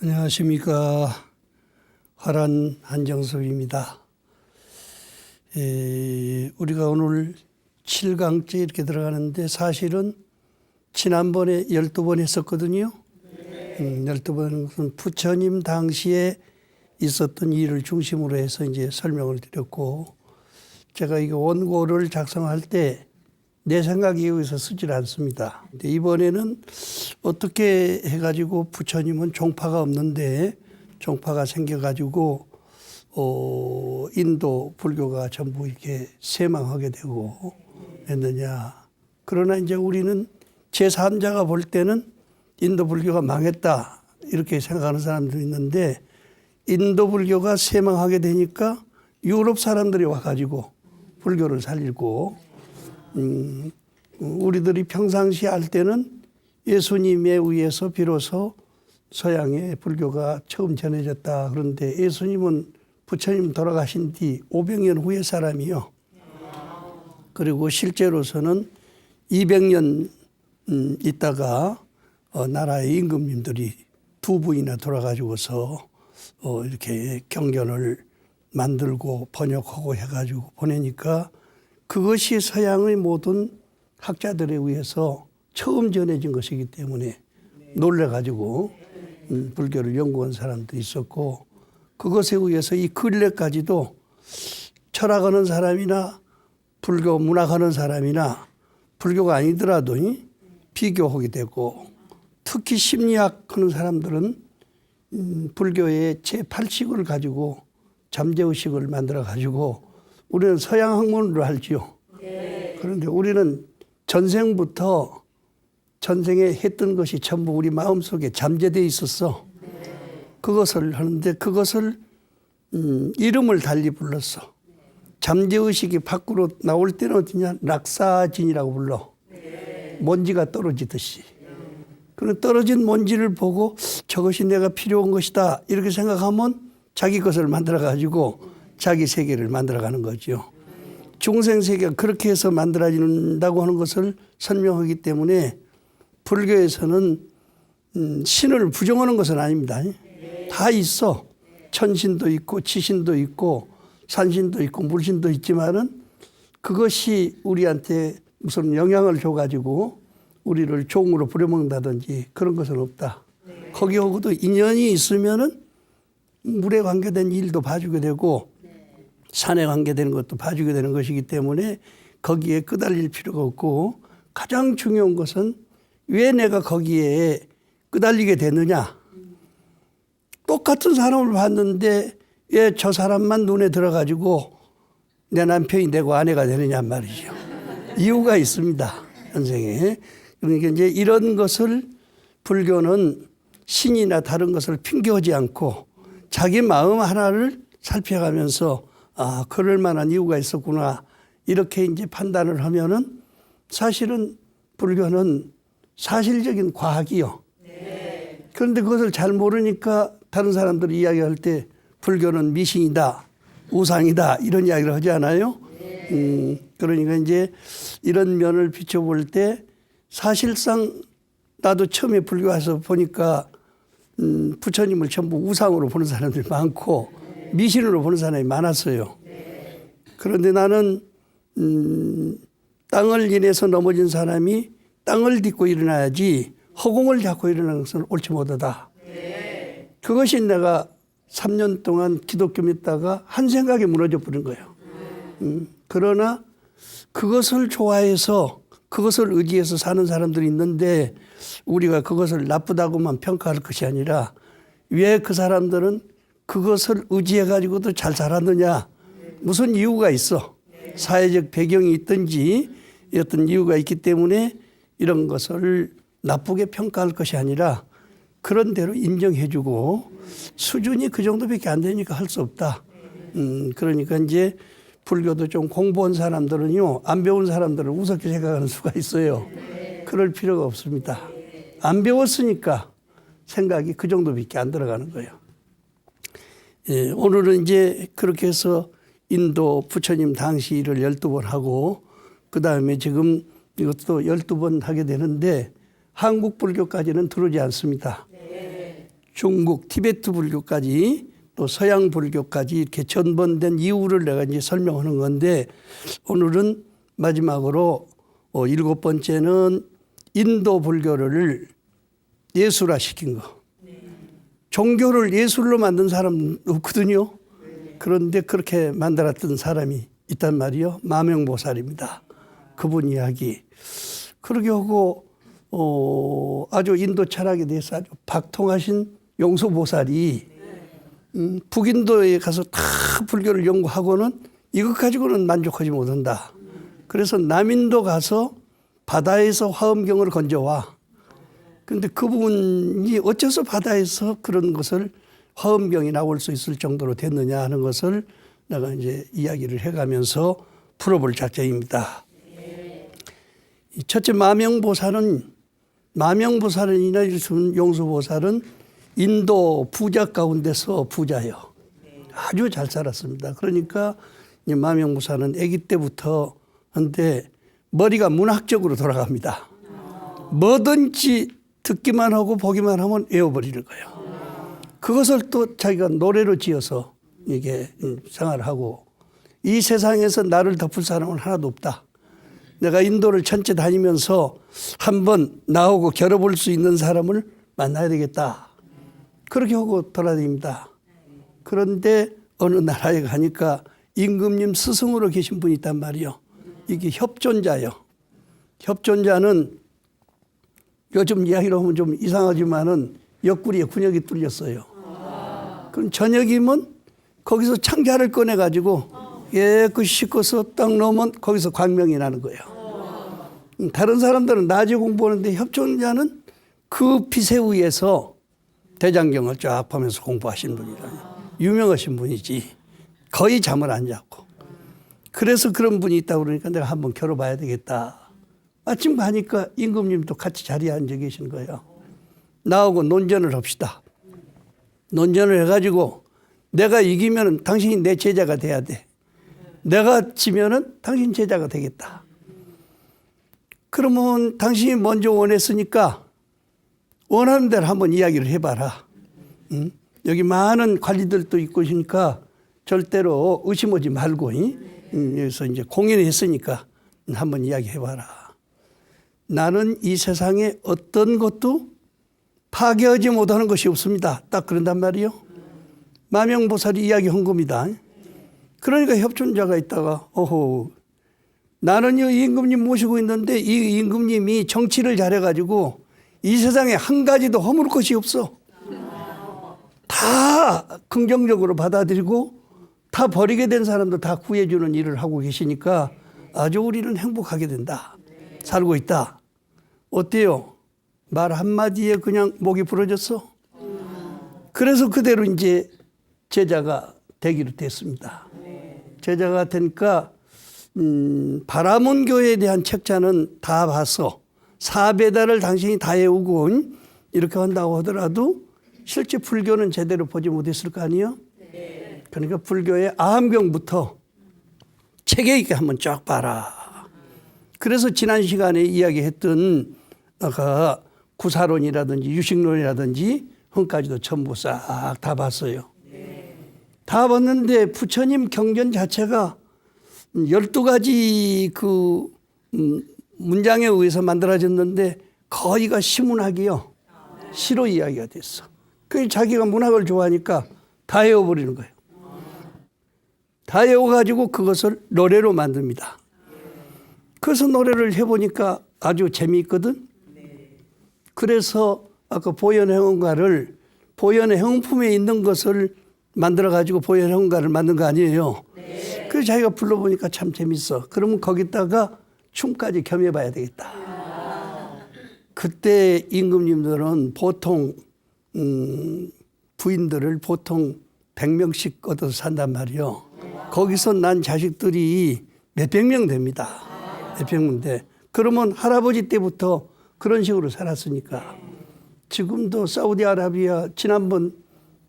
안녕하십니까. 화란 한정섭입니다. 우리가 오늘 7강째 이렇게 들어가는데 사실은 지난번에 12번 했었거든요. 12번은 부처님 당시에 있었던 일을 중심으로 해서 이제 설명을 드렸고, 제가 이거 원고를 작성할 때 내 생각에 의해서 쓰질 않습니다. 근데 이번에는 어떻게 해가지고 부처님은 종파가 없는데 종파가 생겨가지고 인도 불교가 전부 이렇게 쇠망하게 되고 했느냐. 그러나 이제 우리는 제3자가 볼 때는 인도 불교가 망했다 이렇게 생각하는 사람들이 있는데, 인도 불교가 쇠망하게 되니까 유럽 사람들이 와가지고 불교를 살리고, 우리들이 평상시 할 때는 예수님에 의해서 비로소 서양의 불교가 처음 전해졌다. 그런데 예수님은 부처님 돌아가신 뒤 500년 후의 사람이요. 그리고 실제로서는 200년 있다가 나라의 임금님들이 두 분이나 돌아가지고서 이렇게 경전을 만들고 번역하고 해가지고 보내니까 그것이 서양의 모든 학자들에 의해서 처음 전해진 것이기 때문에 놀래가지고 불교를 연구한 사람도 있었고, 그것에 의해서 이 근래까지도 철학하는 사람이나 불교 문학하는 사람이나 불교가 아니더라도 비교하게 되고, 특히 심리학하는 사람들은 불교의 제8식을 가지고 잠재의식을 만들어 가지고 우리는 서양 학문으로 알지요. 그런데 우리는 전생부터 전생에 했던 것이 전부 우리 마음속에 잠재되어 있었어. 그것을 하는데 그것을 이름을 달리 불렀어. 잠재의식이 밖으로 나올 때는 어떠냐? 낙사진이라고 불러. 먼지가 떨어지듯이. 그런 떨어진 먼지를 보고 저것이 내가 필요한 것이다 이렇게 생각하면 자기 것을 만들어 가지고 자기 세계를 만들어가는 거죠. 중생 세계가 그렇게 해서 만들어진다고 하는 것을 설명하기 때문에 불교에서는 신을 부정하는 것은 아닙니다. 다 있어. 천신도 있고 지신도 있고 산신도 있고 물신도 있지만은 그것이 우리한테 무슨 영향을 줘가지고 우리를 종으로 부려먹는다든지 그런 것은 없다. 거기하고도 인연이 있으면은 물에 관계된 일도 봐주게 되고 산에 관계되는 것도 봐주게 되는 것이기 때문에 거기에 끄달릴 필요가 없고, 가장 중요한 것은 왜 내가 거기에 끄달리게 되느냐. 똑같은 사람을 봤는데 왜 저 사람만 눈에 들어가지고 내 남편이 되고 아내가 되느냐 말이죠. 이유가 있습니다. 현생에. 그러니까 이제 이런 것을 불교는 신이나 다른 것을 핑계하지 않고 자기 마음 하나를 살펴가면서 그럴 만한 이유가 있었구나 이렇게 이제 판단을 하면은 사실은 불교는 사실적인 과학이요. 그런데 그것을 잘 모르니까 다른 사람들이 이야기할 때 불교는 미신이다, 우상이다 이런 이야기를 하지 않아요? 그러니까 이제 이런 면을 비춰볼 때 사실상 나도 처음에 불교 와서 보니까 부처님을 전부 우상으로 보는 사람들이 많고 미신으로 보는 사람이 많았어요. 그런데 나는 땅을 인해서 넘어진 사람이 땅을 딛고 일어나야지 허공을 잡고 일어나는 것은 옳지 못하다. 그것이 내가 3년 동안 기독교 믿다가 한 생각에 무너져 버린 거예요. 그러나 그것을 좋아해서 그것을 의지해서 사는 사람들이 있는데 우리가 그것을 나쁘다고만 평가할 것이 아니라 왜 그 사람들은 그것을 의지해 가지고도 잘 살았느냐. 무슨 이유가 있어. 사회적 배경이 있든지 어떤 이유가 있기 때문에 이런 것을 나쁘게 평가할 것이 아니라 그런 대로 인정해 주고, 수준이 그 정도밖에 안 되니까 할 수 없다. 그러니까 이제 불교도 좀 공부한 사람들은요, 안 배운 사람들을 우습게 생각하는 수가 있어요. 그럴 필요가 없습니다. 안 배웠으니까 생각이 그 정도밖에 안 들어가는 거예요. 오늘은 이제 그렇게 해서 인도 부처님 당시 일을 12번 하고 그 다음에 지금 이것도 12번 하게 되는데 한국 불교까지는 들어오지 않습니다. 중국 티베트 불교까지 또 서양 불교까지 이렇게 전번된 이유를 내가 이제 설명하는 건데, 오늘은 마지막으로 7번째는 인도 불교를 예술화 시킨 거. 종교를 예술로 만든 사람은 없거든요. 그런데 그렇게 만들었던 사람이 있단 말이요. 마명보살입니다. 그분 이야기. 그러게 하고 아주 인도 철학에 대해서 아주 박통하신 용서보살이 북인도에 가서 다 불교를 연구하고는 이것 가지고는 만족하지 못한다. 그래서 남인도 가서 바다에서 화엄경을 건져와. 그런데 그분이 어째서 바다에서 그런 것을 화엄경이 나올 수 있을 정도로 됐느냐 하는 것을 내가 이제 이야기를 해가면서 풀어볼 작정입니다. 첫째, 마명보살이나 용서보살은 인도 부자 가운데서 부자예요. 아주 잘 살았습니다. 그러니까 마명보살은 아기 때부터 한데 머리가 문학적으로 돌아갑니다. 뭐든지 듣기만 하고 보기만 하면 외워버리는 거예요. 그것을 또 자기가 노래로 지어서 이게 생활을 하고, 이 세상에서 나를 덮을 사람은 하나도 없다. 내가 인도를 전체 다니면서 한번 나오고 겨뤄볼 수 있는 사람을 만나야 되겠다. 그렇게 하고 돌아다닙니다. 그런데 어느 나라에 가니까 임금님 스승으로 계신 분이 있단 말이요. 이게 협존자예요. 협존자는 요즘 이야기로 하면 좀 이상하지만은 옆구리에 군역이 뚫렸어요. 그럼 저녁이면 거기서 창자를 꺼내가지고 깨끗이 씻고서 딱 넣으면 거기서 광명이 나는 거예요. 다른 사람들은 낮에 공부하는데 협존자는 그 빛에 의해서 대장경을 쫙 보면서 공부하신 분이라요. 유명하신 분이지. 거의 잠을 안 잤고. 그래서 그런 분이 있다고 그러니까 내가 한번 겨뤄봐야 되겠다. 마침 가니까 임금님도 같이 자리에 앉아 계신 거예요. 나하고 논전을 합시다. 논전을 해가지고 내가 이기면 당신이 내 제자가 돼야 돼. 내가 지면은 당신 제자가 되겠다. 그러면 당신이 먼저 원했으니까 원하는 대로 한번 이야기를 해봐라. 여기 많은 관리들도 있고 있으니까 절대로 의심하지 말고, 여기서 이제 공연했으니까 한번 이야기해봐라. 나는 이 세상에 어떤 것도 파괴하지 못하는 것이 없습니다. 딱 그런단 말이요. 마명보살이 이야기한 겁니다. 그러니까 협존자가 있다가 나는 이 임금님 모시고 있는데 이 임금님이 정치를 잘해가지고 이 세상에 한 가지도 허물 것이 없어. 다 긍정적으로 받아들이고 다 버리게 된 사람도 다 구해주는 일을 하고 계시니까 아주 우리는 행복하게 된다. 살고 있다. 어때요? 말 한마디에 그냥 목이 부러졌어. 그래서 그대로 이제 제자가 되기로 됐습니다. 제자가 되니까 바라문교에 대한 책자는 다 봐서 사배다를 당신이 다 외우고 이렇게 한다고 하더라도 실제 불교는 제대로 보지 못했을 거 아니에요? 그러니까 불교의 아함경부터 체계 있게 한번 쫙 봐라. 그래서 지난 시간에 이야기했던 아까 구사론이라든지 유식론이라든지 흥까지도 전부 싹 다 봤어요. 다 봤는데 부처님 경전 자체가 12가지 그 문장에 의해서 만들어졌는데 거의가 시문학이요. 시로 이야기가 됐어. 그 자기가 문학을 좋아하니까 다 외워버리는 거예요. 다 외워가지고 그것을 노래로 만듭니다. 그래서 노래를 해보니까 아주 재미있거든. 그래서 아까 보현행언가를 보현의 형품에 있는 것을 만들어가지고 보현행언가를 만든 거 아니에요. 그래서 자기가 불러보니까 참 재밌어. 그러면 거기다가 춤까지 겸해봐야 되겠다. 그때 임금님들은 보통 부인들을 보통 100명씩 얻어서 산단 말이에요. 거기서 난 자식들이 몇백 명 됩니다. 몇백 명 돼. 그러면 할아버지 때부터 그런 식으로 살았으니까 지금도 사우디아라비아 지난번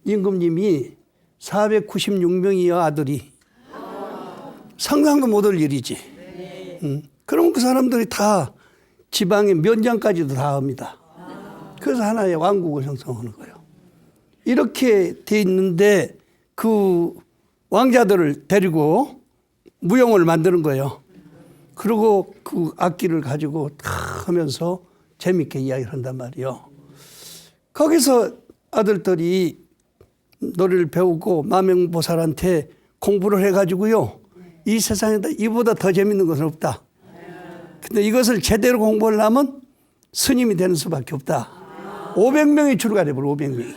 임금님이 496명이요 아들이. 상상도 못할 일이지. 그러면 그 사람들이 다 지방의 면장까지도 다 합니다. 그래서 하나의 왕국을 형성하는 거예요. 이렇게 돼 있는데 그 왕자들을 데리고 무용을 만드는 거예요. 그리고 그 악기를 가지고 다 하면서 재밌게 이야기를 한단 말이에요. 거기서 아들들이 노래를 배우고 마명보살한테 공부를 해가지고요. 이 세상에다 이보다 더 재밌는 것은 없다. 근데 이것을 제대로 공부하려면 스님이 되는 수밖에 없다. 500명이 출가해버려, 500명이.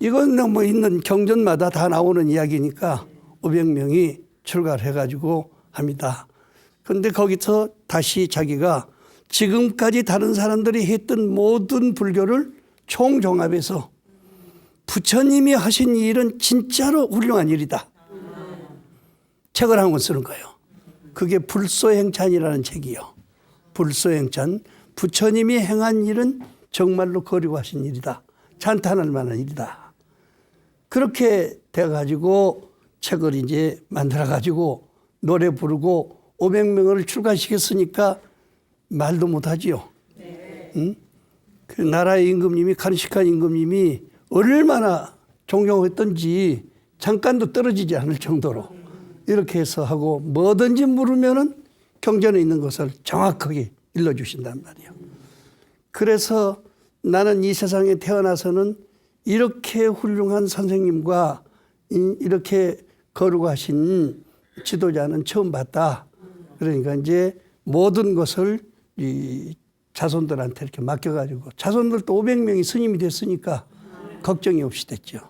이건 뭐 있는 경전마다 다 나오는 이야기니까 500명이 출가를 해가지고 합니다. 그런데 거기서 다시 자기가 지금까지 다른 사람들이 했던 모든 불교를 총종합해서 부처님이 하신 일은 진짜로 훌륭한 일이다. 책을 한 권 쓰는 거예요. 그게 불소행찬이라는 책이요. 불소행찬. 부처님이 행한 일은 정말로 거룩하신 일이다. 찬탄할 만한 일이다. 그렇게 돼가지고 책을 이제 만들어가지고 노래 부르고 500명을 출가시켰으니까 말도 못하지요. 응? 그 나라의 임금님이 카르시칸 임금님이 얼마나 존경했던지 잠깐도 떨어지지 않을 정도로 이렇게 해서 하고 뭐든지 물으면은 경전에 있는 것을 정확하게 일러주신단 말이에요. 그래서 나는 이 세상에 태어나서는 이렇게 훌륭한 선생님과 이렇게 거룩하신 지도자는 처음 봤다. 그러니까 이제 모든 것을 이 자손들한테 이렇게 맡겨가지고 자손들도 500명이 스님이 됐으니까 걱정이 없이 됐죠.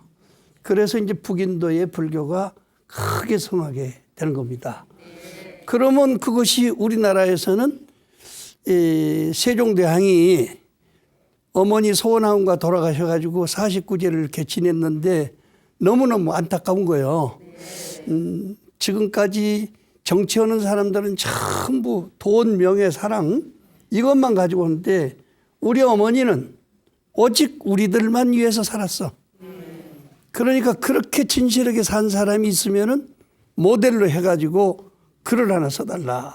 그래서 이제 북인도의 불교가 크게 성하게 되는 겁니다. 그러면 그것이 우리나라에서는 세종대왕이 어머니 소원왕후가 돌아가셔가지고 49제를 이렇게 지냈는데 너무너무 안타까운 거예요. 지금까지 정치하는 사람들은 전부 돈, 명예, 사랑 이것만 가지고 오는데 우리 어머니는 오직 우리들만 위해서 살았어. 그러니까 그렇게 진실하게 산 사람이 있으면은 모델로 해가지고 글을 하나 써달라.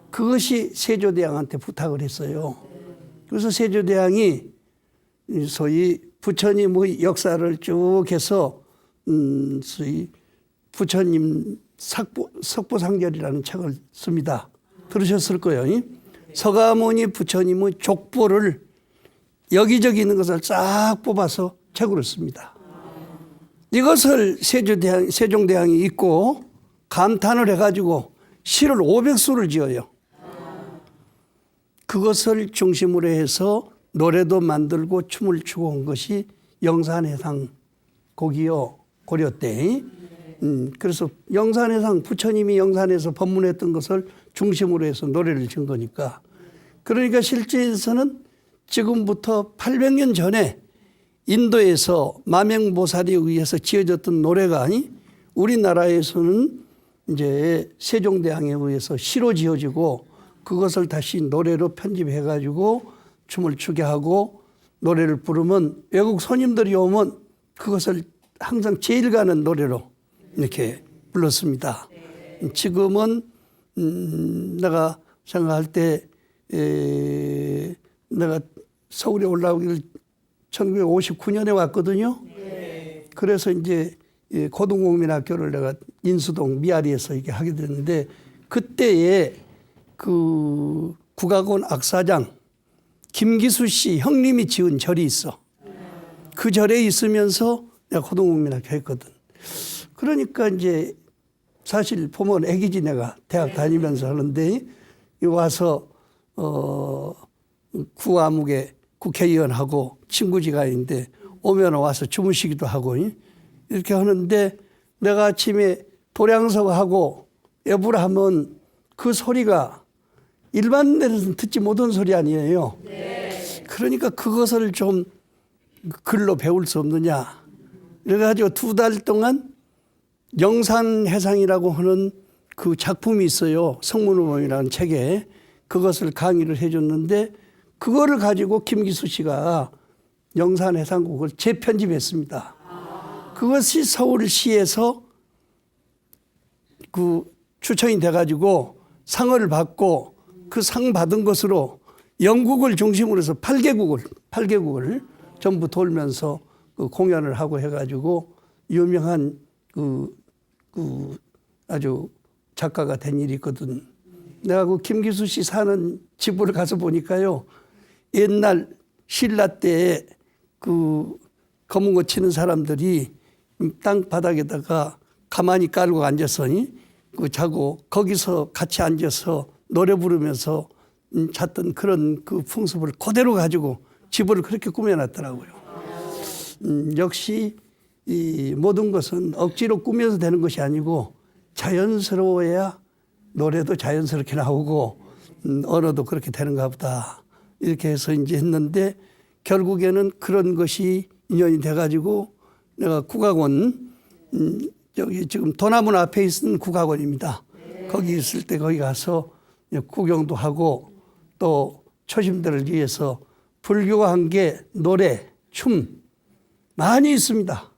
그것이 세조대왕한테 부탁을 했어요. 그래서 세조대왕이 소위 부처님의 역사를 쭉 해서 소위 부처님 석보상절이라는 책을 씁니다. 들으셨을 거예요. 서가모니 부처님의 족보를 여기저기 있는 것을 싹 뽑아서 책으로 씁니다. 이것을 세종대왕이 읽고 감탄을 해가지고 시를 500수를 지어요. 그것을 중심으로 해서 노래도 만들고 춤을 추고 온 것이 영산해상 곡이요. 고려 때. 그래서 영산해상 부처님이 영산에서 법문했던 것을 중심으로 해서 노래를 지은 거니까. 그러니까 실제에서는 지금부터 800년 전에 인도에서 마명보살에 의해서 지어졌던 노래가 우리나라에서는 이제 세종대왕에 의해서 시로 지어지고 그것을 다시 노래로 편집해가지고 춤을 추게 하고 노래를 부르면 외국 손님들이 오면 그것을 항상 제일 가는 노래로 이렇게 불렀습니다. 지금은 내가 생각할 때 내가 서울에 올라오기를 1959년에 왔거든요. 그래서 이제 고등국민학교를 내가 인수동 미아리에서 이렇게 하게 됐는데 그때에 그 국악원 악사장 김기수 씨 형님이 지은 절이 있어. 그 절에 있으면서 내가 고등국민학교 했거든. 그러니까 이제 사실 보면 애기지 내가 대학 다니면서 하는데 와서 구암국에 국회의원하고 친구지가 있는데 오면 와서 주무시기도 하고 이렇게 하는데 내가 아침에 도량서하고 애부를 하면 그 소리가 일반 데는 듣지 못한 소리 아니에요. 그러니까 그것을 좀 글로 배울 수 없느냐. 그래가지고 2달 동안 영산해상이라고 하는 그 작품이 있어요. 성문후범이라는 책에. 그것을 강의를 해줬는데 그거를 가지고 김기수 씨가 영산해상곡을 재편집했습니다. 그것이 서울시에서 그 추천이 돼가지고 상을 받고 그 상 받은 것으로 영국을 중심으로 해서 8개국을 전부 돌면서 그 공연을 하고 해가지고 유명한 그 아주 작가가 된 일이 있거든. 내가 그 김기수 씨 사는 집을 가서 보니까요. 옛날 신라 때에 그 검은 거 치는 사람들이 땅 바닥에다가 가만히 깔고 앉아서 그 자고 거기서 같이 앉아서 노래 부르면서 잤던 그런 그 풍습을 그대로 가지고 집을 그렇게 꾸며놨더라고요. 역시 이 모든 것은 억지로 꾸며서 되는 것이 아니고 자연스러워야 노래도 자연스럽게 나오고 언어도 그렇게 되는가 보다. 이렇게 해서 이제 했는데 결국에는 그런 것이 인연이 돼가지고 내가 국악원 여기 지금 도남문 앞에 있는 국악원입니다. 거기 있을 때 거기 가서 구경도 하고 또 초심들을 위해서 불교가 한 게 노래, 춤 많이 있습니다.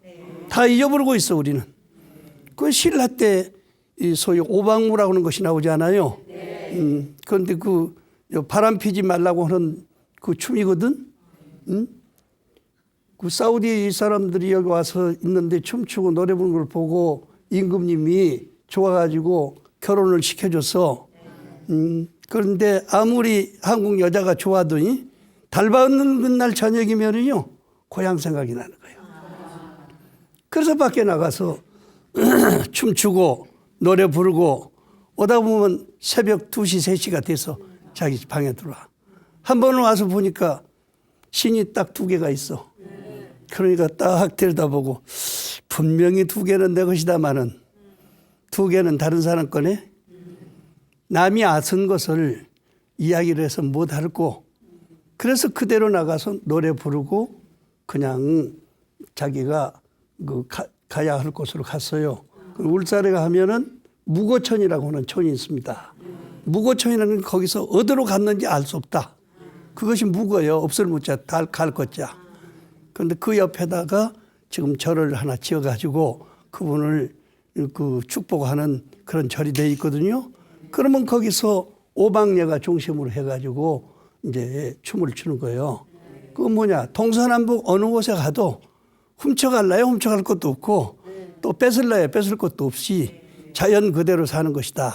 다 잊어버리고 있어 우리는. 그 신라 때 소위 오방무라고 하는 것이 나오잖아요. 그런데 그 바람 피지 말라고 하는 그 춤이거든. 그 사우디 사람들이 여기 와서 있는데 춤추고 노래 부르는 걸 보고 임금님이 좋아가지고 결혼을 시켜줘서 그런데 아무리 한국 여자가 좋아하더니 달 받는 날 저녁이면은요 고향 생각이 나는 거예요. 그래서 밖에 나가서 춤추고 노래 부르고 오다 보면 새벽 2시, 3시가 돼서 자기 방에 들어와. 한 번은 와서 보니까 신이 딱 2개가 있어. 그러니까 딱 들여다보고 분명히 2개는 내 것이다마는 2개는 다른 사람 거네. 남이 아쓴 것을 이야기를 해서 못 할고 그래서 그대로 나가서 노래 부르고 그냥 자기가 그 가야 할 곳으로 갔어요. 울산에 가면은 무고천이라고 하는 촌이 있습니다. 무고천이라는 건 거기서 어디로 갔는지 알 수 없다. 그것이 무거요. 없을 무자 갈 것자. 그런데 그 옆에다가 지금 절을 하나 지어가지고 그분을 그 축복하는 그런 절이 돼 있거든요. 그러면 거기서 오방예가 중심으로 해가지고 이제 춤을 추는 거예요. 그건 뭐냐? 동서남북 어느 곳에 가도 훔쳐갈래요? 훔쳐갈 것도 없고 또 뺏을래요? 뺏을 것도 없이 자연 그대로 사는 것이다.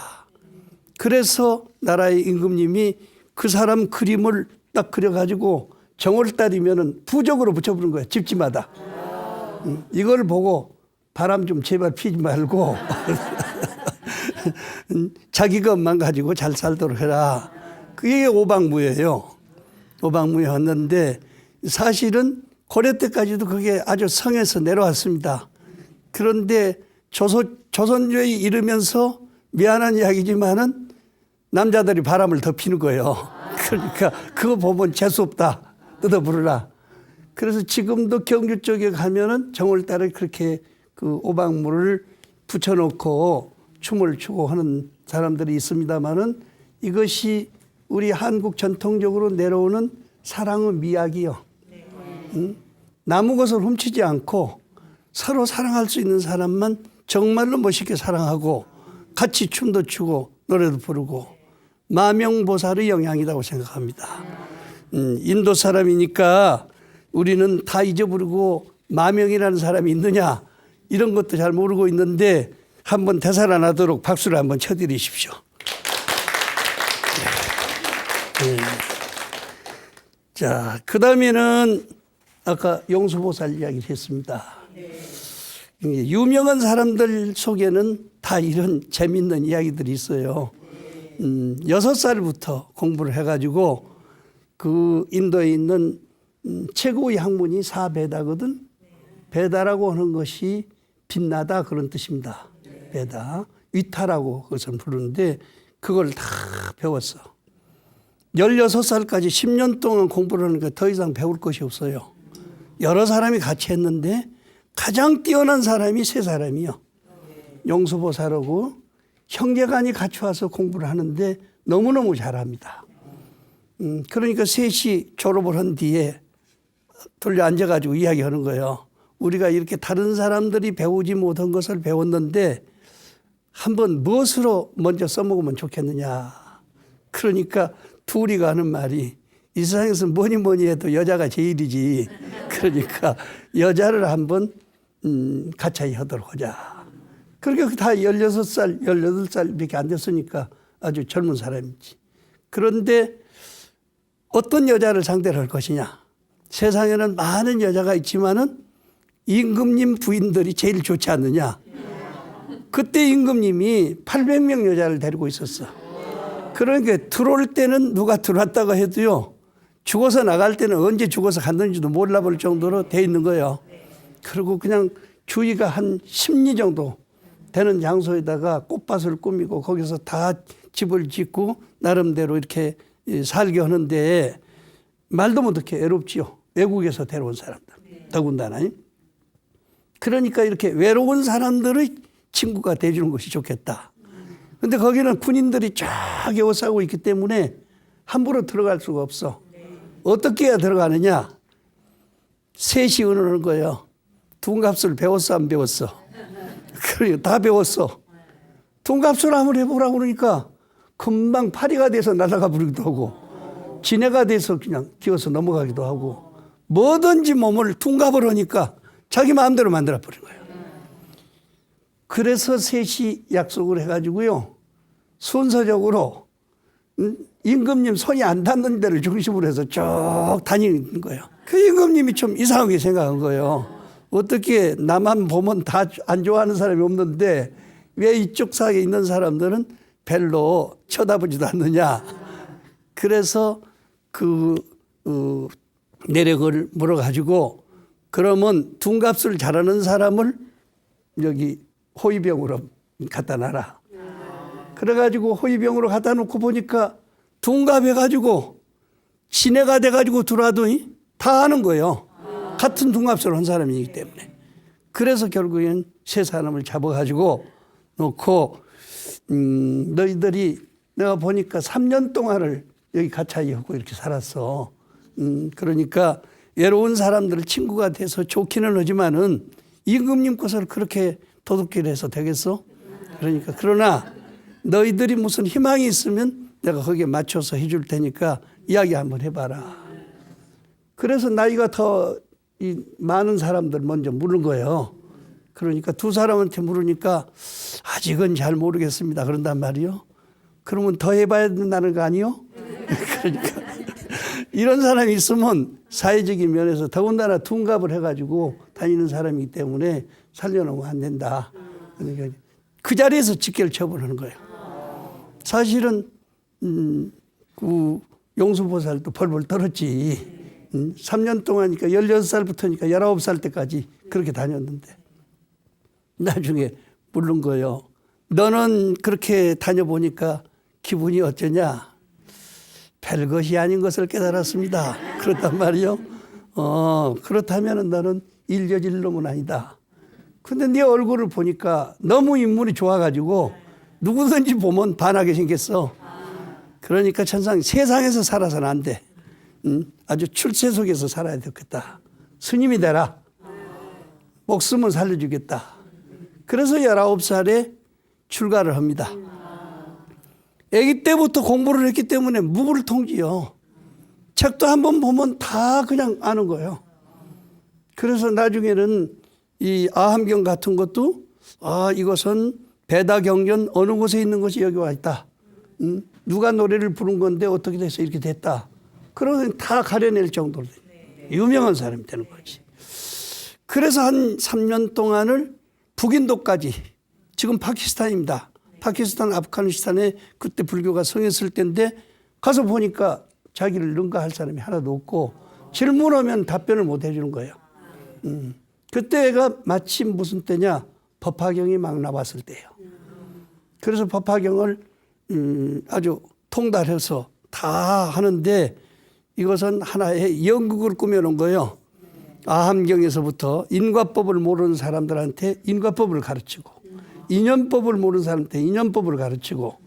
그래서 나라의 임금님이 그 사람 그림을 딱 그려가지고 정월달이면은 부적으로 붙여부는 거예요. 집집마다. 이걸 보고 바람 좀 제발 피지 말고 자기 것만 가지고 잘 살도록 해라. 그게 오방무예요. 오방무였는데 사실은 고려 때까지도 그게 아주 성에서 내려왔습니다. 그런데 조선조에 이르면서 미안한 이야기지만은 남자들이 바람을 더 피는 거예요. 그러니까 그거 보면 재수없다. 뜯어 부르라. 그래서 지금도 경주 쪽에 가면은 정월달에 그렇게 그 오방무를 붙여놓고 춤을 추고 하는 사람들이 있습니다만은 이것이 우리 한국 전통적으로 내려오는 사랑의 미학이요. 남의 것을 훔치지 않고 서로 사랑할 수 있는 사람만 정말로 멋있게 사랑하고 같이 춤도 추고 노래도 부르고 마명보살의 영향이라고 생각합니다. 인도 사람이니까 우리는 다 잊어버리고 마명이라는 사람이 있느냐 이런 것도 잘 모르고 있는데 한번 되살아나도록 박수를 한번 쳐드리십시오. 네. 자, 그 다음에는 아까 용수보살 이야기를 했습니다. 유명한 사람들 속에는 다 이런 재밌는 이야기들이 있어요. 6살부터 공부를 해가지고 그 인도에 있는 최고의 학문이 사베다거든. 베다라고 하는 것이 빛나다 그런 뜻입니다. 베다. 위타라고 그것을 부르는데 그걸 다 배웠어. 16살까지 10년 동안 공부를 하니까 더 이상 배울 것이 없어요. 여러 사람이 같이 했는데 가장 뛰어난 사람이 3사람이요. 용수보살하고 형제간이 같이 와서 공부를 하는데 너무너무 잘합니다. 그러니까 셋이 졸업을 한 뒤에 돌려 앉아가지고 이야기하는 거예요. 우리가 이렇게 다른 사람들이 배우지 못한 것을 배웠는데 한번 무엇으로 먼저 써먹으면 좋겠느냐. 그러니까 둘이가 하는 말이 이 세상에서 뭐니 해도 여자가 제일이지. 그러니까 여자를 한번 가차이 하도록 하자. 그렇게 다 16살, 18살밖에 안 됐으니까 아주 젊은 사람이지. 그런데 어떤 여자를 상대로 할 것이냐. 세상에는 많은 여자가 있지만은 임금님 부인들이 제일 좋지 않느냐. 그때 임금님이 800명 여자를 데리고 있었어. 그러니까 들어올 때는 누가 들어왔다고 해도요, 죽어서 나갈 때는 언제 죽어서 갔는지도 몰라볼 정도로 돼 있는 거예요. 그리고 그냥 주위가 한 10리 정도 되는 장소에다가 꽃밭을 꾸미고 거기서 다 집을 짓고 나름대로 이렇게 살게 하는데 말도 못하게 외롭지요. 외국에서 데려온 사람들. 더군다나. 그러니까 이렇게 외로운 사람들의 친구가 돼주는 것이 좋겠다. 근데 거기는 군인들이 쫙 에워싸고 있기 때문에 함부로 들어갈 수가 없어. 어떻게 해야 들어가느냐? 셋이 의논하는 거예요. 둔갑술 배웠어, 안 배웠어? 그래, 다 배웠어. 둔갑술 한번 해보라고 그러니까 금방 파리가 돼서 날아가 버리기도 하고 지네가 돼서 그냥 기어서 넘어가기도 하고 뭐든지 몸을 둔갑을 하니까 자기 마음대로 만들어 버린 거예요. 그래서 셋이 약속을 해가지고요. 순서적으로 임금님 손이 안 닿는 데를 중심으로 해서 쭉 다니는 거예요. 그 임금님이 좀 이상하게 생각한 거예요. 어떻게 나만 보면 다 안 좋아하는 사람이 없는데 왜 이쪽 사이에 있는 사람들은 별로 쳐다보지도 않느냐. 그래서 내력을 물어가지고 그러면 둔갑술 잘하는 사람을 여기 호위병으로 갖다 놔라. 그래가지고 호위병으로 갖다 놓고 보니까 둔갑해가지고 지네가 돼가지고 들어와도 다 아는 거예요. 같은 둔갑술을 한 사람이기 때문에. 그래서 결국엔 세 사람을 잡아가지고 놓고 너희들이 내가 보니까 3년 동안을 여기 가차이 하고 이렇게 살았어. 그러니까 외로운 사람들 친구가 돼서 좋기는 하지만은 임금님 것을 그렇게 도둑질 해서 되겠어? 그러니까 그러나 너희들이 무슨 희망이 있으면 내가 거기에 맞춰서 해줄 테니까 이야기 한번 해봐라. 그래서 나이가 더 많은 사람들 먼저 물은 거예요. 그러니까 두 사람한테 물으니까 아직은 잘 모르겠습니다. 그런단 말이요. 그러면 더 해봐야 된다는 거 아니요? 그러니까 이런 사람이 있으면 사회적인 면에서 더군다나 둔갑을 해가지고 다니는 사람이기 때문에 살려놓으면 안 된다. 그러니까 그 자리에서 직결 처분하는 거예요. 사실은 그 용수보살도 벌벌 떨었지. 3년 동안이니까 16살부터니까 19살 때까지 그렇게 다녔는데 나중에 물른 거예요. 너는 그렇게 다녀보니까 기분이 어쩌냐? 별것이 아닌 것을 깨달았습니다. 그렇단 말이요. 그렇다면 너는 일저질 놈은 아니다. 근데 네 얼굴을 보니까 너무 인물이 좋아가지고 누구든지 보면 반하게 생겼어. 그러니까 천상 세상에서 살아서는 안 돼. 아주 출세 속에서 살아야 되겠다. 스님이 되라. 목숨은 살려주겠다. 그래서 19살에 출가를 합니다. 아기 때부터 공부를 했기 때문에 무불통지요. 책도 한번 보면 다 그냥 아는 거예요. 그래서 나중에는 이 아함경 같은 것도 이것은 배다경전 어느 곳에 있는 것이 여기 와 있다. 누가 노래를 부른 건데 어떻게 돼서 이렇게 됐다. 그러면 다 가려낼 정도로 유명한 사람이 되는 거지. 그래서 한 3년 동안을 북인도까지, 지금 파키스탄입니다. 파키스탄, 아프가니스탄에 그때 불교가 성했을 때인데 가서 보니까 자기를 능가할 사람이 하나도 없고 질문하면 답변을 못 해주는 거예요. 그때가 마침 무슨 때냐? 법화경이 막 나왔을 때예요. 그래서 법화경을 아주 통달해서 다 하는데 이것은 하나의 연극을 꾸며놓은 거예요. 아함경에서부터 인과법을 모르는 사람들한테 인과법을 가르치고 인연법을 모르는 사람한테 인연법을 가르치고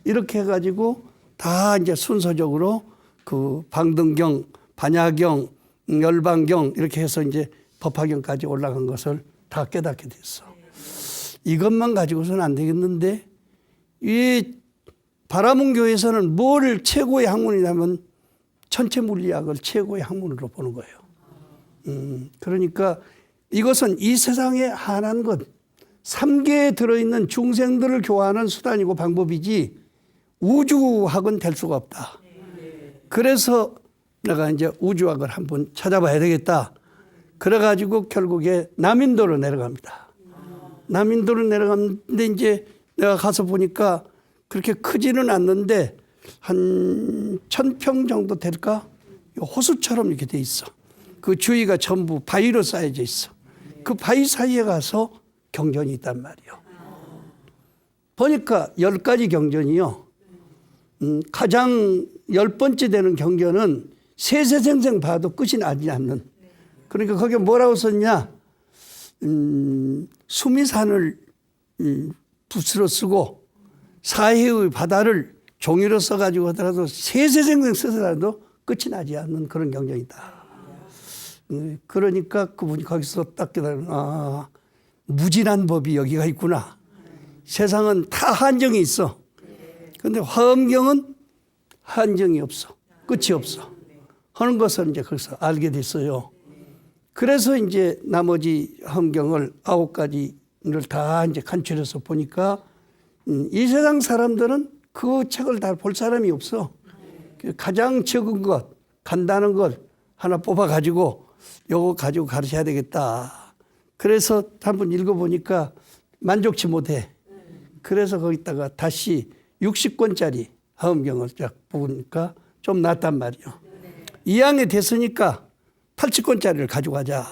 이렇게 해가지고 다 이제 순서적으로 그 방등경, 반야경, 열반경 이렇게 해서 이제 법화경까지 올라간 것을 다 깨닫게 됐어. 이것만 가지고서는 안 되겠는데 이 바라문교에서는 뭘 최고의 학문이냐면 천체물리학을 최고의 학문으로 보는 거예요. 그러니까 이것은 이 세상에 한한 것, 3계에 들어있는 중생들을 교화하는 수단이고 방법이지 우주학은 될 수가 없다. 그래서 내가 이제 우주학을 한번 찾아봐야 되겠다. 그래가지고 결국에 남인도로 내려갑니다. 남인도로 내려갔는데 이제 내가 가서 보니까 그렇게 크지는 않는데 한 1000평 정도 될까? 호수처럼 이렇게 돼 있어. 그 주위가 전부 바위로 쌓여져 있어. 그 바위 사이에 가서 경전이 있단 말이요. 보니까 10가지 경전이요. 가장 10번째 되는 경전은 세세생생 봐도 끝이 나지 않는. 그러니까 거기에 뭐라고 썼냐. 수미산을 붓으로 쓰고 사해의 바다를 종이로 써가지고 하더라도 세세생생 쓰더라도 끝이 나지 않는 그런 경전이다. 그러니까 그분이 거기서 딱 깨달은 무진한 법이 여기가 있구나. 세상은 다 한정이 있어. 그런데 화엄경은 한정이 없어. 끝이 없어. 하는 것을 이제 거기서 알게 됐어요. 그래서 이제 나머지 화엄경을 9가지를 다 이제 간추려서 보니까 이 세상 사람들은 그 책을 다 볼 사람이 없어. 가장 적은 것, 간단한 것 하나 뽑아가지고 요거 가지고 가르쳐야 되겠다. 그래서 한번 읽어보니까 만족치 못해. 그래서 거기다가 다시 60권짜리 화엄경을 쫙 보니까 좀 낫단 말이요. 이왕에 됐으니까 80권짜리를 가져가자.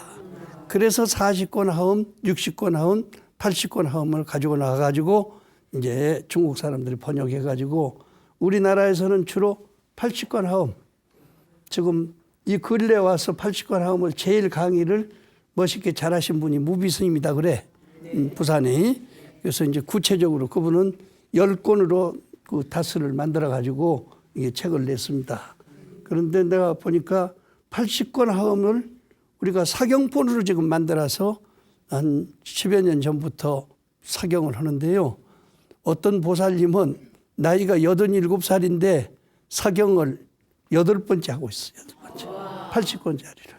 그래서 40권 화엄, 60권 화엄, 80권 화엄을 가지고 나가가지고 이제 중국 사람들이 번역해가지고 우리나라에서는 주로 80권 화엄, 지금 이 근래 와서 80권 화엄을 제일 강의를 멋있게 잘하신 분이 무비 스님이다 그래. 부산에. 그래서 이제 구체적으로 그분은 10권으로 그 다스를 만들어 가지고 이게 책을 냈습니다. 그런데 내가 보니까 80권 화엄을 우리가 사경본으로 지금 만들어서 한 10여 년 전부터 사경을 하는데요. 어떤 보살님은 나이가 87살인데 사경을 8번째 하고 있어요. 80권짜리를.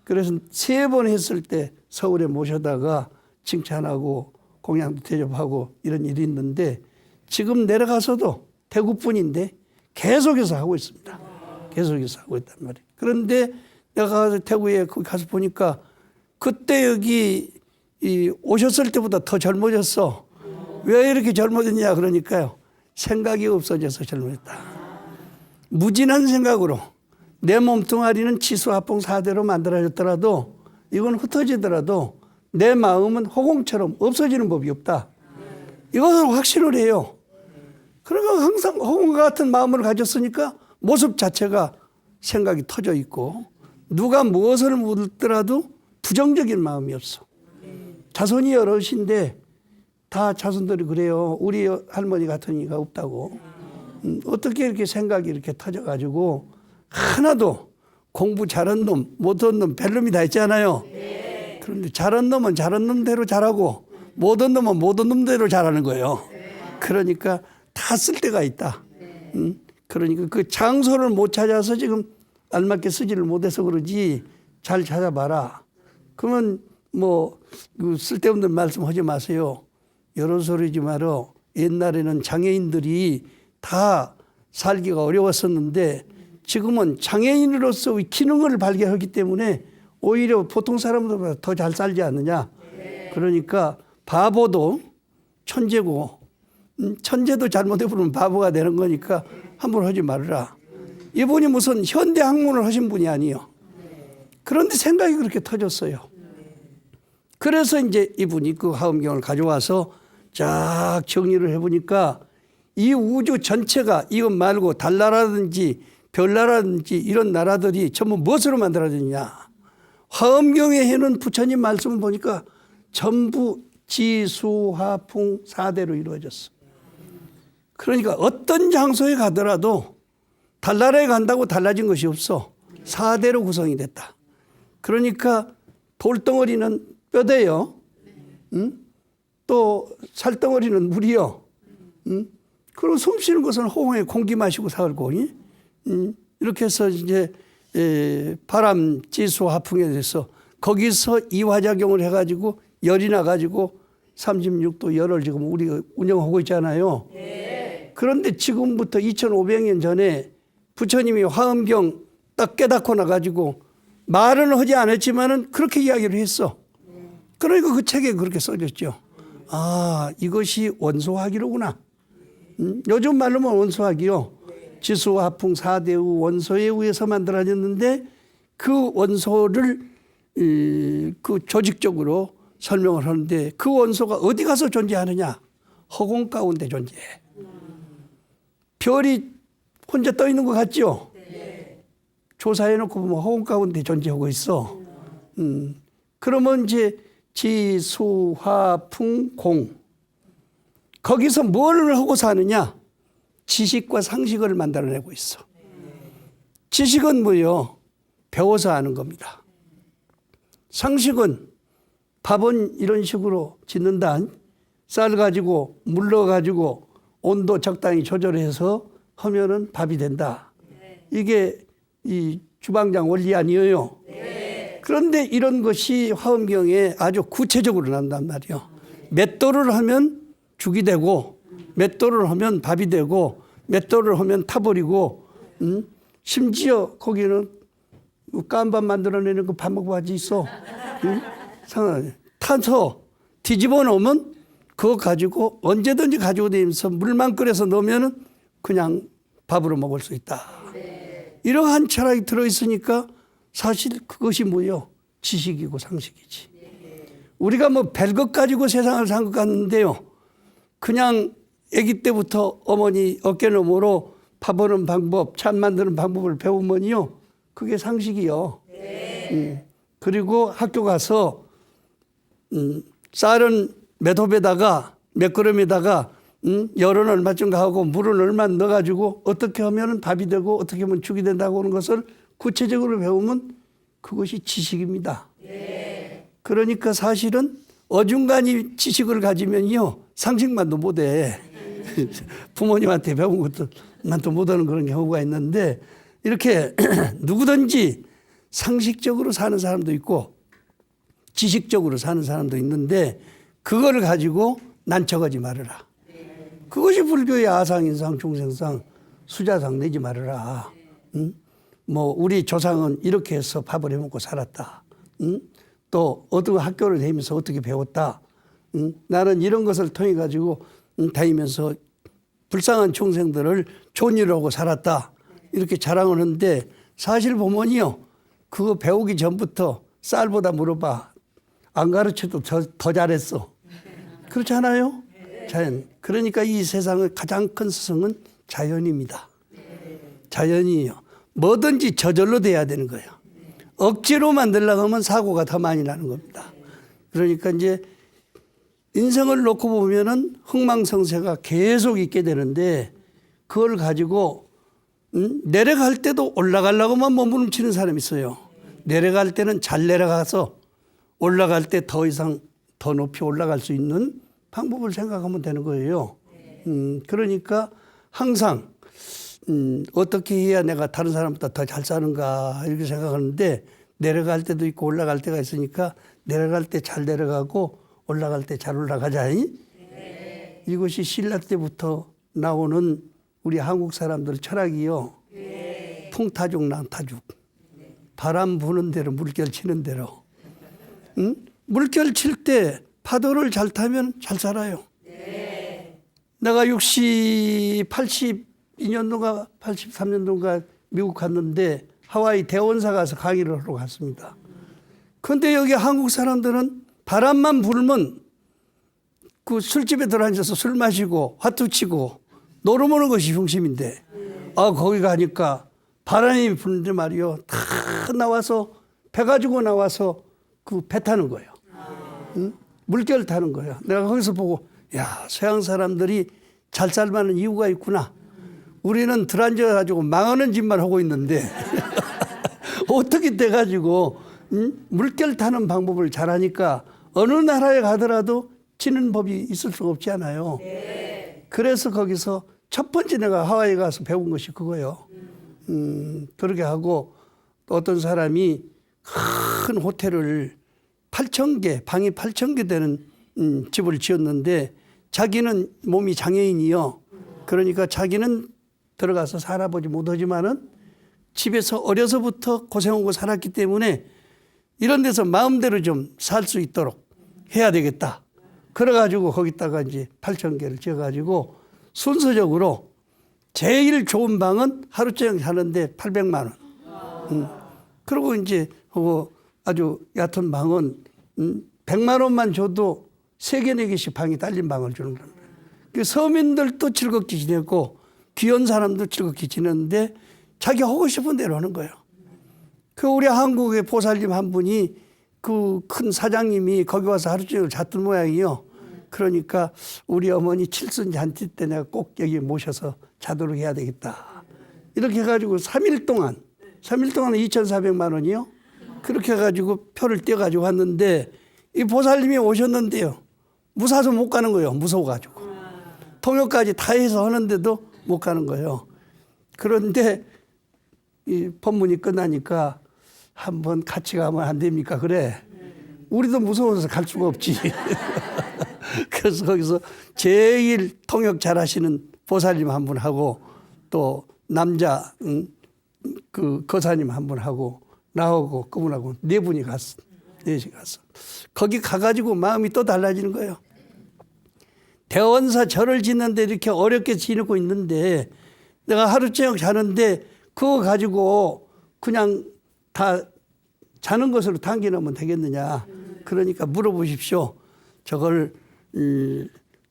그래서 3번 했을 때 서울에 모셔다가 칭찬하고 공양도 대접하고 이런 일이 있는데 지금 내려가서도 대구뿐인데 계속해서 하고 있습니다. 계속해서 하고 있단 말이에요. 그런데 내가 대구에 거기 가서 보니까 그때 여기 오셨을 때보다 더 젊어졌어. 왜 이렇게 젊어졌냐 그러니까요. 생각이 없어져서 젊어졌다. 무진한 생각으로 내 몸뚱아리는 치수합봉 4대로 만들어졌더라도 이건 흩어지더라도 내 마음은 허공처럼 없어지는 법이 없다. 이것은 확신을 해요. 그러니까 항상 허공과 같은 마음을 가졌으니까 모습 자체가 생각이 터져 있고 누가 무엇을 묻더라도 부정적인 마음이 없어. 자손이 여럿인데 다 자손들이 그래요. 우리 할머니 같은 이가 없다고. 어떻게 이렇게 생각이 이렇게 터져가지고 하나도 공부 잘한 놈, 못한 놈, 벨름이 다 있잖아요. 그런데 잘한 놈은 잘한 놈대로 잘하고 못한 놈은 못한 놈대로 잘하는 거예요. 그러니까 다 쓸 데가 있다. 그러니까 그 장소를 못 찾아서 지금 알맞게 쓰지를 못해서 그러지 잘 찾아봐라. 그러면 뭐 쓸데없는 말씀하지 마세요. 여러 소리지 말어. 옛날에는 장애인들이 다 살기가 어려웠었는데 지금은 장애인으로서의 기능을 발견하기 때문에 오히려 보통 사람들보다 더 잘 살지 않느냐. 그러니까 바보도 천재고 천재도 잘못해 부르면 바보가 되는 거니까 함부로 하지 말아라. 이분이 무슨 현대 학문을 하신 분이 아니에요. 그런데 생각이 그렇게 터졌어요. 그래서 이제 이분이 그 화엄경을 가져와서 쫙 정리를 해보니까 이 우주 전체가 이것 말고 달나라든지 별나라든지 이런 나라들이 전부 무엇으로 만들어졌냐. 화엄경에 해놓은 부처님 말씀을 보니까 전부 지수화풍 4대로 이루어졌어. 그러니까 어떤 장소에 가더라도 달나라에 간다고 달라진 것이 없어. 4대로 구성이 됐다. 그러니까 돌덩어리는 뼈대요. 또 살덩어리는 물이요. 그리고 숨 쉬는 것은 호흡에 공기 마시고 살고. 이렇게 해서 이제 바람 지수 화풍에 대해서 거기서 이화작용을 해가지고 열이 나가지고 36도 열을 지금 우리가 운영하고 있잖아요. 그런데 지금부터 2500년 전에 부처님이 화엄경 딱 깨닫고 나가지고 말은 하지 않았지만은 그렇게 이야기를 했어. 그러니까 그 책에 그렇게 써졌죠. 아, 이것이 원소화기로구나. 요즘 말로는 원소화기요. 지수, 화풍, 사대우, 원소에 의해서 만들어졌는데 그 원소를 그 조직적으로 설명을 하는데 그 원소가 어디 가서 존재하느냐? 허공 가운데 존재해. 별이 혼자 떠 있는 것 같죠? 조사해놓고 보면 허공 가운데 존재하고 있어. 그러면 이제 지수, 화, 풍, 공. 거기서 뭘 하고 사느냐? 지식과 상식을 만들어내고 있어. 지식은 뭐예요? 배워서 아는 겁니다. 상식은 밥은 이런 식으로 짓는다. 쌀 가지고 물 넣어 가지고 온도 적당히 조절해서 하면은 밥이 된다. 이게 이 주방장 원리 아니에요. 그런데 이런 것이 화엄경에 아주 구체적으로 난단 말이에요. 몇 도를 하면 죽이 되고 몇 도를 하면 밥이 되고 몇 도를 하면 타버리고 심지어 거기는 깐밥 만들어내는 그 밥 먹바지 있어. 타서 뒤집어 놓으면 그거 가지고 언제든지 가지고 다니면서 물만 끓여서 넣으면은 그냥 밥으로 먹을 수 있다. 이러한 철학이 들어있으니까 사실 그것이 뭐예요? 지식이고 상식이지. 우리가 뭐 별것 가지고 세상을 산 것 같는데요. 그냥 아기 때부터 어머니 어깨너머로 파보는 방법, 참 만드는 방법을 배우면요. 그게 상식이요. 그리고 학교 가서 쌀은 몇 홉에다가 몇 그램에다가 열은 얼마쯤 하고 물은 얼마 넣어가지고 어떻게 하면 밥이 되고 어떻게 하면 죽이 된다고 하는 것을 구체적으로 배우면 그것이 지식입니다. 그러니까 사실은 어중간히 지식을 가지면요. 상식만도 못해. 부모님한테 배운 것도 만도 못하는 그런 경우가 있는데 이렇게 누구든지 상식적으로 사는 사람도 있고 지식적으로 사는 사람도 있는데 그걸 가지고 난척하지 말아라. 그것이 불교의 아상인상 중생상 수자상 내지 말아라. 뭐 우리 조상은 이렇게 해서 밥을 해먹고 살았다. 또 어떤 학교를 다니면서 어떻게 배웠다. 나는 이런 것을 통해 가지고 다니면서 불쌍한 중생들을 좋은 일을 하고 살았다. 이렇게 자랑을 하는데 사실 보면요. 그거 배우기 전부터 쌀보다 물어봐. 안 가르쳐도 더 잘했어. 그렇지 않아요? 자연. 그러니까 이 세상의 가장 큰 스승은 자연입니다. 자연이요. 뭐든지 저절로 돼야 되는 거예요. 억지로 만들려고 하면 사고가 더 많이 나는 겁니다. 그러니까 이제 인생을 놓고 보면은 흥망성쇠가 계속 있게 되는데 그걸 가지고 내려갈 때도 올라가려고만 몸부림치는 사람이 있어요. 내려갈 때는 잘 내려가서 올라갈 때 더 이상 더 높이 올라갈 수 있는 방법을 생각하면 되는 거예요. 그러니까 항상 어떻게 해야 내가 다른 사람보다 더 잘 사는가 이렇게 생각하는데 내려갈 때도 있고 올라갈 때가 있으니까 내려갈 때 잘 내려가고 올라갈 때 잘 올라가자. 이것이 신라 때부터 나오는 우리 한국 사람들 철학이요. 풍타죽 낭타죽. 바람 부는 대로 물결 치는 대로. 물결 칠 때 파도를 잘 타면 잘 살아요. 내가 82년도가 83년도인가 미국 갔는데 하와이 대원사 가서 강의를 하러 갔습니다. 그런데 여기 한국 사람들은 바람만 불면 그 술집에 들어앉아서 술 마시고 화투 치고 놀아보는 것이 중심인데 거기 가니까 바람이 부는데 말이요. 다 나와서 배 가지고 나와서 그 배 타는 거예요. 물결 타는 거예요. 내가 거기서 보고 야 서양 사람들이 잘 살만한 이유가 있구나. 우리는 들어앉아가지고 망하는 짓만 하고 있는데 어떻게 돼가지고 물결 타는 방법을 잘하니까 어느 나라에 가더라도 치는 법이 있을 수가 없지 않아요. 그래서 거기서 첫 번째 내가 하와이 가서 배운 것이 그거예요. 그렇게 하고 어떤 사람이 큰 호텔을 8,000개, 방이 8,000개 되는 집을 지었는데 자기는 몸이 장애인이요. 그러니까 자기는 들어가서 살아보지 못하지만은 집에서 어려서부터 고생하고 살았기 때문에 이런 데서 마음대로 좀 살 수 있도록 해야 되겠다. 그래가지고 거기다가 이제 8,000개를 지어가지고 순서적으로 제일 좋은 방은 하루 종일 사는데 800만 원. 그리고 이제 아주 얕은 방은 100만 원만 줘도 3개, 4개씩 방이 딸린 방을 주는 겁니다. 그 서민들도 즐겁게 지내고 귀한 사람도 즐겁게 지내는데 자기 하고 싶은 대로 하는 거예요. 그 우리 한국의 보살님 한 분이 그 큰 사장님이 거기 와서 하루 종일 잤던 모양이요. 그러니까 우리 어머니 칠순 잔치 때 내가 꼭 여기 모셔서 자도록 해야 되겠다. 이렇게 해가지고 3일 동안 2,400만 원이요. 그렇게 해가지고 표를 떼어가지고 왔는데 이 보살님이 오셨는데요. 무사서 못 가는 거예요. 무서워가지고. 통역까지 다 해서 하는데도 못 가는 거예요. 그런데 이 법문이 끝나니까 한번 같이 가면 안 됩니까? 그래. 우리도 무서워서 갈 수가 없지. 그래서 거기서 제일 통역 잘하시는 보살님 한 분하고 또 남자 그 거사님 한 분하고 나하고 그분하고 4분이 갔어. 4시 갔어. 거기 가가지고 마음이 또 달라지는 거예요. 대원사 절을 짓는데 이렇게 어렵게 지내고 있는데 내가 하루 종일 자는데 그거 가지고 그냥 다 자는 것으로 당겨놓으면 되겠느냐. 그러니까 물어보십시오. 저걸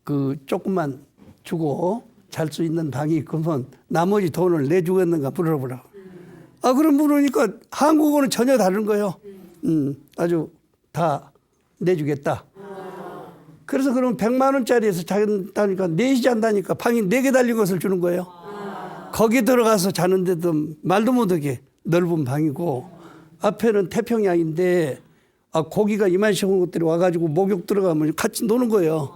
그 조금만 주고 잘 수 있는 방이 있으면 나머지 돈을 내주겠는가 물어보라고. 아, 그럼 물으니까 한국어는 전혀 다른 거예요. 아주 다 내주겠다. 그래서 그러면 100만 원짜리에서 잔다니까 4시 잔다니까 방이 4개 달린 것을 주는 거예요. 거기 들어가서 자는데도 말도 못하게 넓은 방이고 앞에는 태평양인데 고기가 이만씩 온 것들이 와가지고 목욕 들어가면 같이 노는 거예요.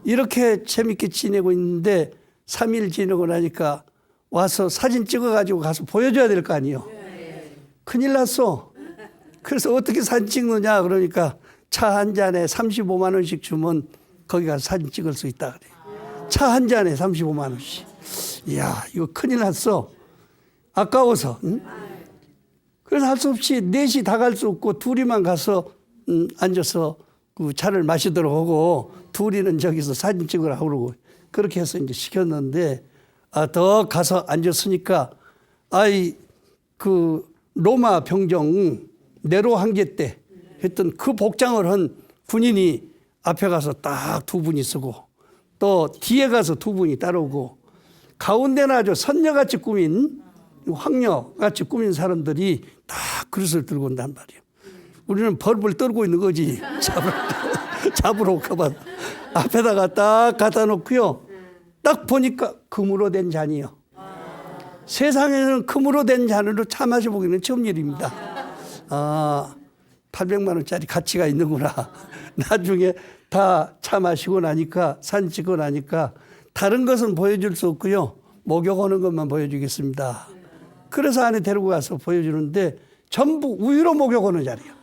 이렇게 재밌게 지내고 있는데 3일 지내고 나니까 와서 사진 찍어가지고 가서 보여줘야 될 거 아니에요. 큰일 났어. 그래서 어떻게 사진 찍느냐 그러니까 차 한 잔에 35만 원씩 주면 거기 가서 사진 찍을 수 있다 그래. 차 한 잔에 35만 원씩. 이야, 이거 큰일 났어. 아까워서. 응? 그래서 할 수 없이 넷이 다 갈 수 없고 둘이만 가서 앉아서 그 차를 마시도록 하고 둘이는 저기서 사진 찍으라 그러고 그렇게 해서 이제 시켰는데 더 가서 앉았으니까 그 로마 병정 네로 황제 때 했던 그 복장을 한 군인이 앞에 가서 딱 2분이 서고 또 뒤에 가서 2분이 따라오고 가운데는 아주 선녀같이 꾸민 황녀같이 꾸민 사람들이 다 그릇을 들고 온단 말이에요. 우리는 벌벌 떨고 있는 거지. 잡으러 가만 앞에다가 딱 갖다 놓고요. 딱 보니까 금으로 된 잔이요. 세상에는 금으로 된 잔으로 차 마셔보기는 처음 일입니다. 800만 원짜리 가치가 있는구나. 나중에 다 차 마시고 나니까 사진 찍고 나니까 다른 것은 보여줄 수 없고요. 목욕하는 것만 보여주겠습니다. 그래서 안에 데리고 가서 보여주는데 전부 우유로 목욕하는 자리예요.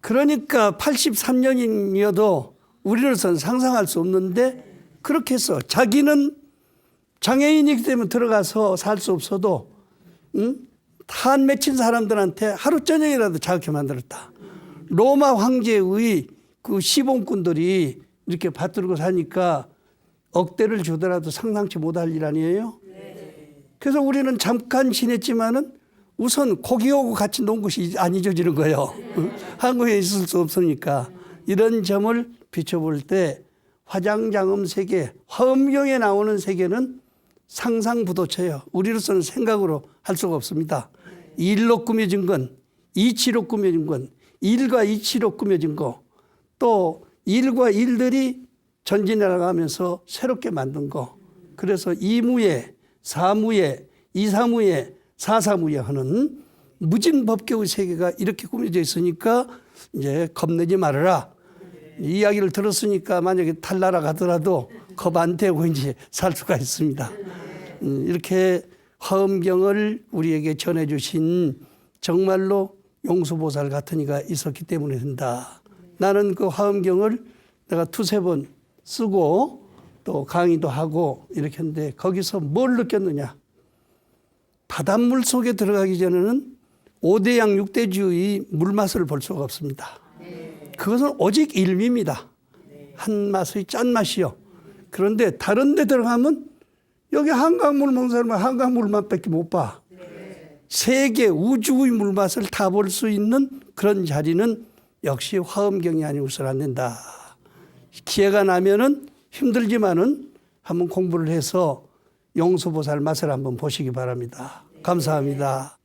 그러니까 83년이어도 우리로서는 상상할 수 없는데 그렇게 해서 자기는 장애인이기 때문에 들어가서 살 수 없어도 한 맺힌 사람들한테 하루 저녁이라도 자극해 만들었다. 로마 황제의 그 시봉꾼들이 이렇게 받들고 사니까 억대를 주더라도 상상치 못할 일 아니에요? 그래서 우리는 잠깐 지냈지만은 우선 고기하고 같이 논 것이 안 잊어지는 거예요. 한국에 있을 수 없으니까. 이런 점을 비춰볼 때 화장장엄 세계, 화엄경에 나오는 세계는 상상부도쳐요. 우리로서는 생각으로 할 수가 없습니다. 일로 꾸며진 건, 이치로 꾸며진 건, 일과 이치로 꾸며진 거, 또 일과 일들이 전진해 나가면서 새롭게 만든 거. 그래서 이무예, 사무예, 이사무예, 사사무예 하는 무진법계의 세계가 이렇게 꾸며져 있으니까 이제 겁내지 말아라. 이 이야기를 들었으니까 만약에 탈나라 가더라도 겁 안 되고 이제 살 수가 있습니다. 이렇게 화엄경을 우리에게 전해주신 정말로 용수보살 같은 이가 있었기 때문에 된다. 나는 그 화엄경을 내가 두세 번 쓰고 또 강의도 하고 이렇게 했는데 거기서 뭘 느꼈느냐. 바닷물 속에 들어가기 전에는 5대양 6대주의 물맛을 볼 수가 없습니다. 그것은 오직 일미입니다. 한 맛의 짠맛이요. 그런데 다른 데 들어가면 여기 한강물 먹는 사람은 한강물 맛밖에 못 봐. 세계 우주의 물맛을 다 볼 수 있는 그런 자리는 역시 화엄경이 아니고서는 안 된다. 기회가 나면은 힘들지만은 한번 공부를 해서 용수보살 맛을 한번 보시기 바랍니다. 감사합니다.